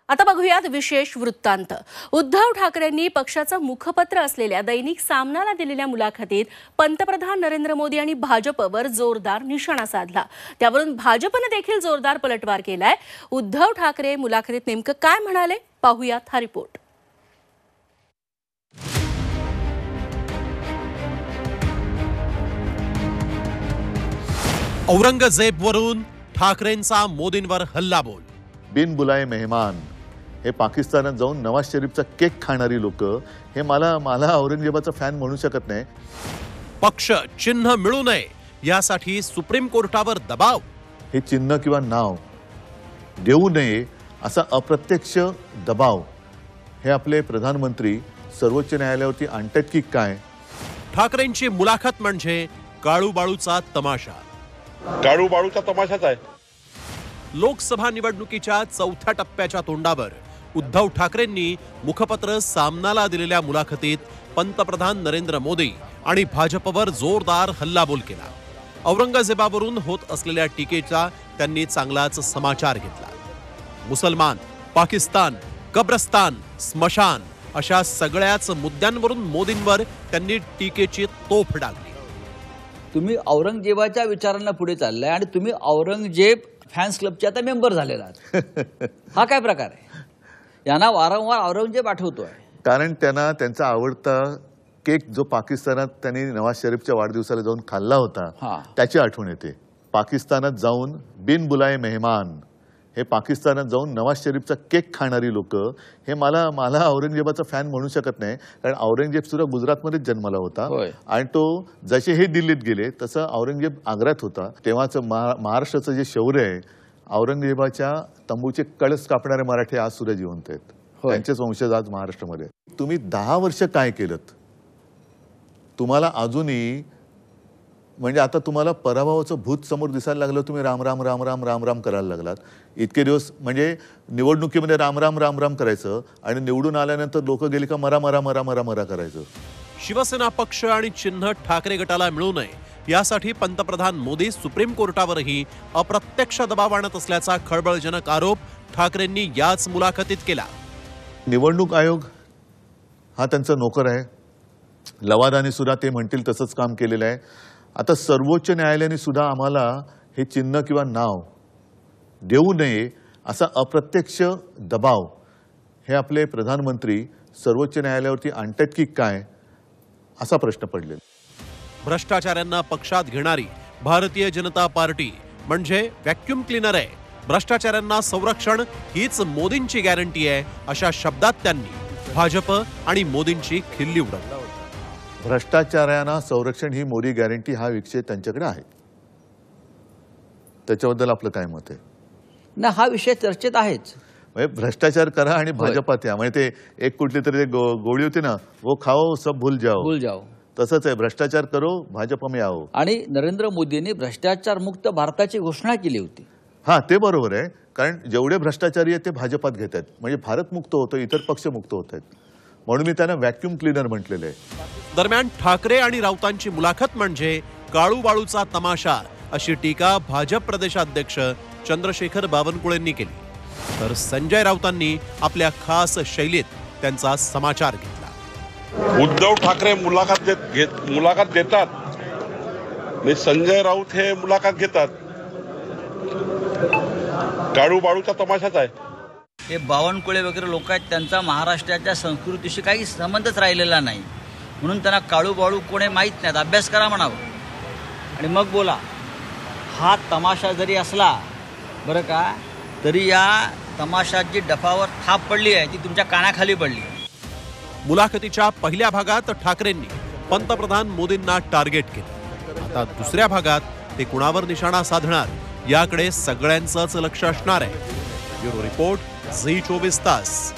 आता बघूयात विशेष वृत्तांत। उद्धव ठाकरेंनी पक्षाचं मुखपत्र असलेल्या दैनिक सामनाला दिलेल्या मुलाखतीत पंतप्रधान नरेंद्र मोदी आणि भाजपवर जोरदार निशाणा साधला। त्यावरून भाजपने देखील जोरदार पलटवार केलाय। उद्धव ठाकरे मुलाखतीत नेमकं काय म्हणाले पाहूयात हा रिपोर्ट। औरंगजेबवरून ठाकरेंचा मोदींवर हल्लाबोल। बिन बुलाए मेहमान हे पाकिस्तानात जाऊन नवाज शरीफचा केक खाणारी लोक हे मला औरंगजेबाचा फॅन म्हणू शकत नाही। पक्ष चिन्ह मिळू नये यासाठी सुप्रीम कोर्टावर दबाव। हे चिन्ह किंवा नाव देऊ नये असा अप्रत्यक्ष दबाव हे आपले प्रधानमंत्री सर्वोच्च न्यायालयावरती आणतात की काय? ठाकरेंची मुलाखत म्हणजे काळूबाळूचा तमाशा। काळूबाळूचा तमाशाच आहे। लोकसभा निवडणुकीच्या चौथ्या टप्प्याच्या तोंडावर उद्धव ठाकरेंनी मुखपत्र सामनाला दिलेल्या मुलाखतीत पंतप्रधान नरेंद्र मोदी आणि भाजपवर जोरदार हल्लाबोल केला। औरंगजेबावरून होत असलेल्या टीकेचा त्यांनी चांगलाच समाचार घेतला। मुसलमान, पाकिस्तान, कब्रस्तान, स्मशान अशा सगळ्याच मुद्द्यांवरून मोदींवर त्यांनी टीकेची तोफ डागली। तुम्ही औरंगजेबाच्या विचारांना पुढे चाललाय आणि तुम्ही औरंगजेब फॅन्स क्लबचे आता मेंबर झालेला आहात। हा काय प्रकार आहे? यांना वारंवार औरंगजेब आठवतोय कारण त्यांना त्यांचा आवडता केक जो पाकिस्तानात त्यांनी नवाज शरीफच्या वाढदिवसाला जाऊन खाल्ला होता त्याची आठवण येते। पाकिस्तानात जाऊन बिन बुलाए मेहमान हे पाकिस्तानात जाऊन नवाज शरीफचा केक खाणारी लोक हे मला औरंगजेबाचा फॅन म्हणू शकत नाही। कारण औरंगजेब सुद्धा गुजरातमध्येच जन्मला होता आणि तो जसे हे दिल्लीत गेले तसं औरंगजेब आग्र्यात होता। तेव्हाचं महाराष्ट्राचं जे शौर्य आहे, औरंगजेबाच्या तंबूचे कळस कापणारे मराठी आज सुद्धा जिवंत आहेत। त्यांचेच वंशज आज महाराष्ट्रामध्ये। तुम्ही 10 वर्ष काय केलं? तुम्हाला अजूनही म्हणजे आता तुम्हाला पराभवाचं भूत समोर दिसायला लागलं, तुम्ही राम राम राम राम राम राम करायला लागलात। इतके दिवस म्हणजे निवडणुकीमध्ये राम राम राम राम करायचं आणि निवडून आल्यानंतर लोक गेली का मरा मरा मरा मरा मरा करायचं। शिवसेना पक्ष आणि चिन्ह ठाकरे गटाला मिळू नये यासाठी पंतप्रधान मोदी सुप्रीम कोर्टावरही अप्रत्यक्ष दबाव आणत असल्याचा खळबळजनक आरोप ठाकरेंनी याच मुलाखतीत केला। निवडणूक आयोग हा त्यांचा नोकर आहे। लवादाने सुद्धा ते म्हणतील तसंच काम केलेलं आहे। आता सर्वोच्च न्यायालयाने सुद्धा आम्हाला हे चिन्ह किंवा नाव देऊ नये असा अप्रत्यक्ष दबाव हे आपले प्रधानमंत्री सर्वोच्च न्यायालयावरती आणतात की काय असा प्रश्न पडलेला। भ्रष्टाचाऱ्यांना पक्षात घेणारी भारतीय जनता पार्टी म्हणजे व्हॅक्यूम क्लीनर आहे। भ्रष्टाचाऱ्यांना संरक्षण हीच मोदींची गॅरंटी आहे अशा शब्दात त्यांनी भाजप आणि मोदींची खिल्ली उडवली। भ्रष्टाचारांना संरक्षण ही मोदी गॅरंटी हा विषय त्यांच्याकडे आहे। त्याच्याबद्दल आपलं काय मत आहे? ना हा विषय चर्चेत आहेच। म्हणजे भ्रष्टाचार करा आणि भाजपात या, म्हणजे ते एक कुठली तरी गोळी होती ना, वो खाओ सब भूल जाओ तसंच आहे। भ्रष्टाचार करो भाजपा में आओ। आणि नरेंद्र मोदींनी भ्रष्टाचार मुक्त भारताची घोषणा केली होती। हा ते बरोबर आहे, कारण जेवढे भ्रष्टाचारी आहेत ते भाजपात घेत आहेत, म्हणजे भारत मुक्त होतं, इतर पक्ष मुक्त होत आहेत, म्हणून मी त्यांना व्हॅक्यूम क्लीनर म्हटलेलं आहे। दरम्यान ठाकरे आणि राऊतांची मुलाखत म्हणजे काळूबाळूचा तमाशा अशी टीका भाजप प्रदेशाध्यक्ष चंद्रशेखर बावनकुळेंनी केली। तर संजय राऊतांनी आपल्या खास शैलीत त्यांचा समाचार घेतला। उद्धव ठाकरे मुलाखत देतात आणि संजय राऊत हे मुलाखत घेतात। काळूबाळूचा तमाशाच आहे। हे बावनकुळे वगैरे लोक आहेत, त्यांचा महाराष्ट्राच्या संस्कृतीशी काही संबंधच राहिलेला नाही, म्हणून त्यांना काळूबाळू कोणी माहीत नाहीत। अभ्यास करा म्हणावं आणि मग बोला। हा तमाशा जरी असला बरं का, तरी या तमाशात जी डफावर थाप पडली आहे ती तुमच्या कानाखाली पडली। मुलाखतीच्या पहिल्या भागात ठाकरेंनी पंतप्रधान मोदींना टार्गेट केलं। आता दुसऱ्या भागात ते कुणावर निशाणा साधणार याकडे सगळ्यांचंच लक्ष असणार आहे। ब्युरो रिपोर्ट, झी 24 तास।